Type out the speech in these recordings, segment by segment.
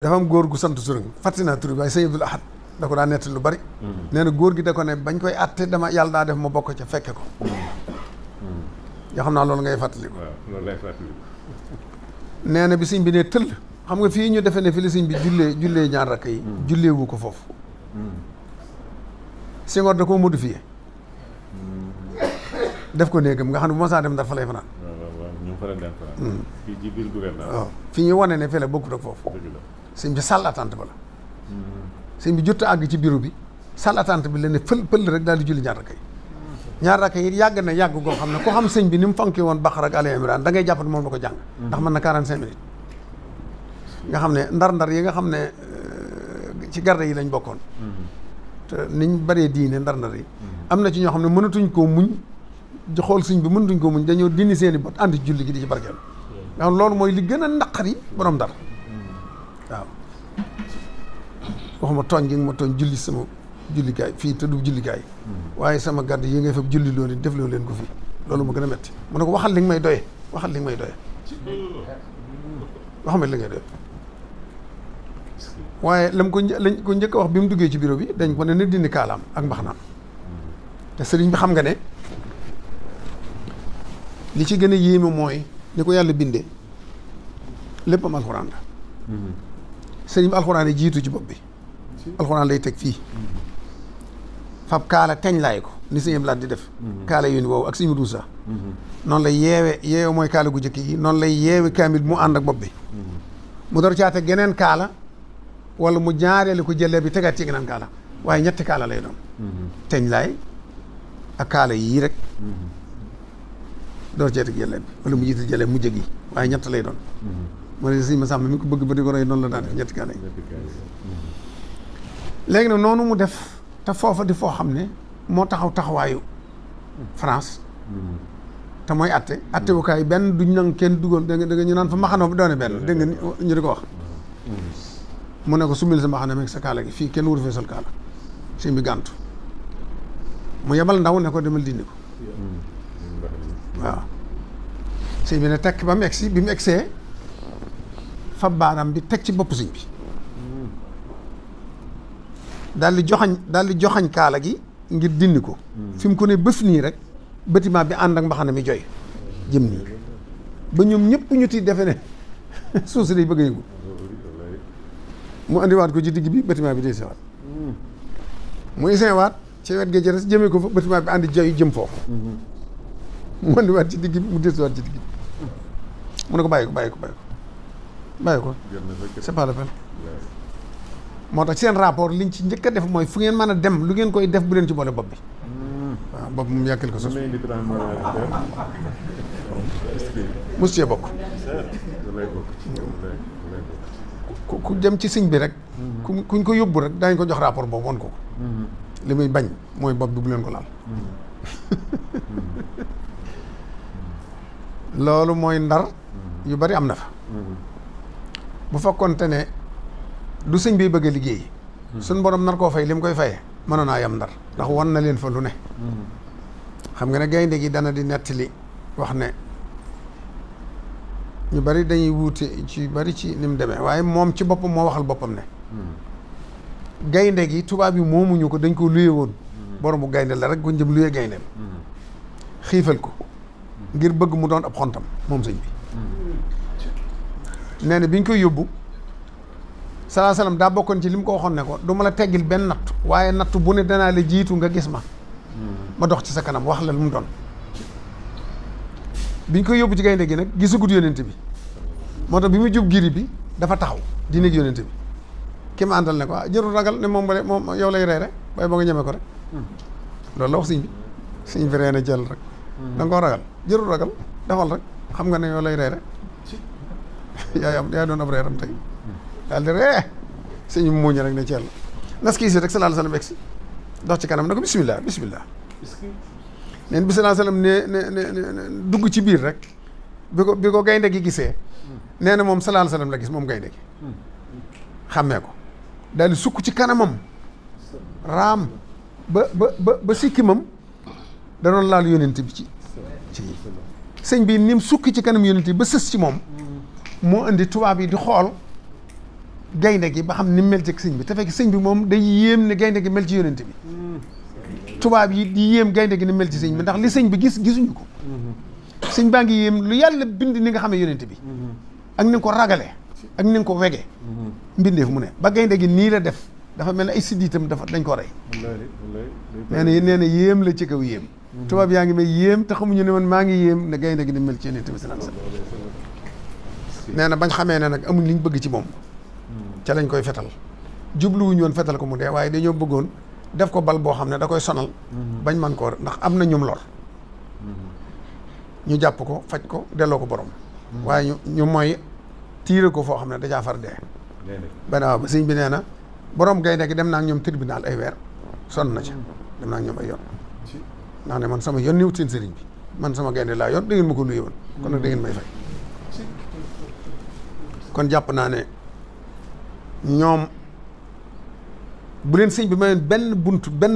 dafa am góor gu sant Sërëng fàttali naa tur bi waaye sëñ Abdul Ahad da ko daa nett lu bari. nee na góor gi da ko ne bañ koy àtte dama yàlla daa def ma bokk ca fekke ko. yoo xam naa loolu ngay fàttaliku. waaw loolu lay fàttaliku. nee na bi sëñ bi ne tëll xam nga fii ñu defee ne fi la sëñ bi jullee ñaar rakk yi. jullee wu ko foofu. Senghor da koo modifié. def ko néegam nga xam ne bu ma saa dem Ndar fa lay fanaan. waaw ñu fa la dem fanaan. fii ci biir gouvernement. waaw fi ñu wane ne fii la bokkut ak foofu. sëñ bi salle attente ba la. sëñ bi jot a àgg ci bureau bi salle attente bi la ne pël rek daal di julli ñaar rakk yi. ñaar rakk yi yàgg na yàgg goo xam ne ku xam sëñ bi ni mu fonki woon Baqara ak Ali Imran da ngay jàpp ne moom la ko jàng. ndax mën na 45 minutes. nga xam ne ndar-ndar yi nga xam ne ci garde yi lañ bokkoon. te niñ bëree diine ndar-ndar yi. am na ci ñoo xam ne mënatuñ koo muñ xool sëñ bi mënatuñ koo muñ dañoo dindi seen i bot ànd ci julli gi di ci barkeel. nga xam loolu mooy li gën a naqari borom Ndar waaw. waxuma tooñ gi nga ma tooñ julli sama jullikaay fii te du jullikaay. waaye sama gàdd yi ngay fab julli loolu def loo leen ko fii loolu ma gën a metti mu ne ko waxal li nga may doye waxal li nga may doye waxama li ngay doye waaye lañ ko njëkk a wax bi mu duggee ci bureau bi dañ ko ne na dindi kaalaam ak mbaxanaam te sëriñ bi xam nga ne li ci gën a yéeme mooy ni ko yàlla bindee léppam alxuraan la sëriñ bi alxuraan yi jiitu ci bopp bi alxuraan lay teg fii fab kaala teñ laay ko ni sëñ Blaat di def kaala yu ni woowu ak sëñ Duusa noonu lay yeewe mooy kaala gu jëkk yi noonu lay yeewe kaamil mu ànd ak bopp bi mu door caate geneen kaala wala mu jaareele ko jëlee bi tegaat ci geneen kaala waaye ñetti kaala lay doon teñ laay ak kaala yii rek door ceete jëlee bi wala mu jiital jëlee mu jëg yi waaye ñett lay doon moo ne sëñ Masamba mi ko bëgg ba di ko roy noonu la daan def ñetti kaala yi léegi nag noonu mu def te foofa di foo xam ne moo taxawaayu France te mooy atte wukaay benn duñ nang kenn dugal da nga ñu naan fa maxanoo bu doone benn dégg nga ñu di ko wax mu ne ko sumil sa mbaxana meeg sa kaala gi fii kenn wuru fee sol kaala sëñ bi gàntu mu yebal ndaw ne ko demal dindi ko waaw sëñ bi ne tekk ba mu egsi bi mu egsee fab baaraam bi teg ci bopp sëñ bi daal di joxañ kaala gi ngir dindi ko fi mu ko ne bëf nii rek bâtiment bi ànd ak mbaxana mi joy jëm nii ba ñoom ñëpp ñu ti defe ne suuf si day bëgg a yëngu mu andiwaat ko ci digg bi bâtiment bi day sewaat mu isewaat ci wet ga jëres jëmee ko fa bâtiment bi àndi joy jëm foofu mu andiwaat ci digg bi mu desewaat ci digg bi mu ne ko bàyyi ko c'est pas la peine moo tax seen rapport liñ ci njëkk a def mooy fu ngeen mën a dem lu ngeen koy def bu leen ci boole bopp bi waaw bopp moom yàkkal ko sos mos cee bokk ku dem ci sëñ bi rek kuñ ko yóbbu rek daañ ko jox rapport boobu won ko li muy bañ mooy bopp bi bu leen ko laal loolu mooy Ndar yu bari am na fa bu fekkoonte ne du sëñ bi bëgg a liggéey suñ borom nar koo fay li mu koy fayee mënoon naa yam Ndar ndax wan na leen fa lu ne xam nga ne gaynde gi dana di nettali wax ne ñu bari dañuy wuute ci bari ci ni mu demee waaye moom ci boppam moo waxal boppam ne gaynde gi tubaab yi moomuñu ko dañ ko luye woon borom bu gaynde la rek ko jëm luye gayndeem xiifal ko ngir bëgg mu doon ab xontam moom sëñ bi nee na bi ñu koy yóbbu salaa salaam daa bokkoon ci li mu ko waxoon ne ko du ma la teggil benn nattu waaye nattu bu ne danaa la jiitu nga gis ma dox ci sa kanam wax la lu mu doon biñ koy yóbbu ci gaynde gi nag gisagut yónente bi moo tax bi mu jub giri bi dafa taxaw di nekk yónente bi ki ma àndal ne ko jërul ragal ne moom yow lay reere waaye boo nga ñeme ko rek loolu la wax sëñ bi sëñ bi ree na jël rek da nga koo ragal jërul ragal defal rek xam nga ne yow lay reere yaay doon ab reeram tey daal di ree sëñ mu muuñ rek ne ceel nas kii si rek sallallahu alayhi wasallam egsi dox ci kanam ne ko bismillah neen bi sallallahu alayhi wasallam ne dugg ci biir rek bi ko gaynde gi gisee nee na moom sallallahu alayhi wasallam la gis moom gaynde gi xàmmee ko daal di sukk ci kanamam raam ba sikkimam da doon laal yónent bi ci sëñ bi ni mu sukki ci kanam yónent bi ba sës ci moom moo indi tubaab yi di xool gaynde gi ba xam ni mel ci sëñ bi te fekk sëñ bi moom day yéem ne gaynde gi mel ci yonent bi tubaab yi di yéem gaynde gi ni mel ci sëñ bi ndax li sëñ bi gisuñu ko sëñ baa ngi yéem lu yàlla bind ni nga xamee yonent bi ak ni nga ko ragale ak ni nga ko wege mbindeef mu ne ba gaynde gi nii la def dafa mel ne ay siddiitam dañ ko rey nee na yéem la ci kaw yéem tubaab yaa ngi may yéem te xamuñu ne man maa ngi yéem ne gaynde gi ni mel ci yonent bi sallallahu alayhi wasallam nee na bañ xamee ne nag amuñ liñ bëgg ci moom ca lañ koy fetal jubluwuñu woon fetal ko mu dee waaye dañoo bëggoon def ko bal boo xam ne da koy sonal bañ man koo ndax am na ñum lor ñu jàpp ko faj ko delloo ko borom waaye ñu mooy tiire ko foo xam ne dajaa far dee ba waaw sëñ bi nee na borom gaynde gi dem naa ak ñoom tribunal ay weer sonn na ca dem naa ak ñoom ay yoon ndax ne man sama yoon niwut seen sëriñ bi man sama gaynde laa yoon da ngeen ma ko luye woon kon nag da ngeen may fay kon jàpp naa ne ñoom bu leen sëñ bi mayoon benn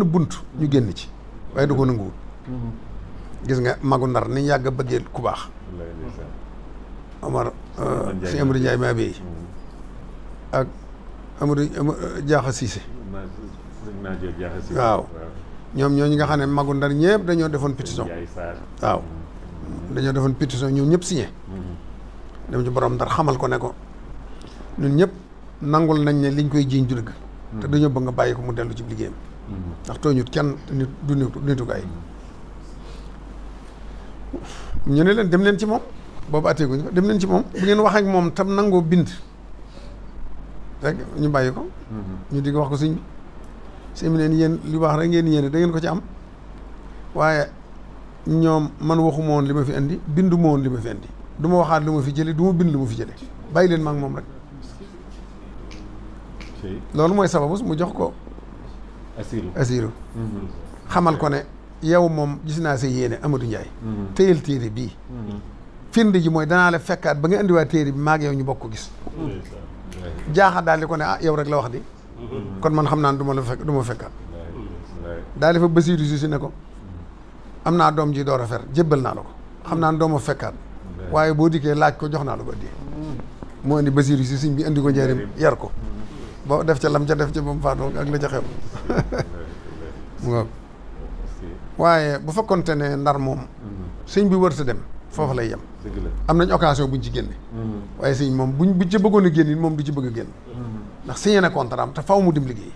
bunt ñu génn ci waaye du ko nanguwul gis nga magu Ndar ni yàgg a bëggee ku baax Omar sëñ Amadou Ndiaye maa béy ak Amadou Diakha Cissé waaw ñoom ñooñu nga xam ne magu Ndar ñëpp dañoo defoon pétition waaw dañoo defoon pétition ñoom ñëpp signé dem ci borom Ndar xamal ko ne ko ñun ñëpp nangul nañ ne liñ koy jiiñ du dëgg te dañoo bëgg nga bàyyi ko mu dellu ci liggéeyam ndax tooñut kenn nit du nitu ay ñu ne leen dem leen ci moom boobu atteeguñ ko dem leen ci moom bu ngeen wax ak moom tam nangoo bind rek ñu bàyyi ko ñu di wax ko sëñ bi sëñ bi leen yéen li wax rek ngeen yéene da ngeen ko ci am waaye ñoom man waxuma woon li ma fi indi bindu ma woon li ma fi indi du ma waxaat lu ma fi jële du ma bind lu ma fi jële bàyyi leen ma ak moom rek loolu mooy sababu mu jox ko asiru xamal ko ne yow moom gis naa sa yéene Amadou Ndiaye téyel téere bii firnde ji mooy danaa la fekkaat ba nga indiwaat téere bi maag yow ñu bokk ko gis jaaxa daal di ko ne yow rek la wax di kon man xam naa ne du ma fekkaat daal di fa Basiiru si ne ko am naa doom ji door a fer jébbal naa la ko xam naa ne doo ma fekkaat waaye boo dikkee laaj ko jox naa la ko di moo indi Basiiru si sëñ bi indi ko njëriñ yar ko boo def ca lam ca def ca ba mu faatoo ak la ca xew mu nga waaye bu fekkonte ne Ndar moom sëñ bi wër sa dem foofu lay yem am nañ occasion buñ ci génne waaye sëñ moom buñ ca bëggoon a génn moom du ci bëgg a génn ndax signé na contrat am te faw mu dim liggéey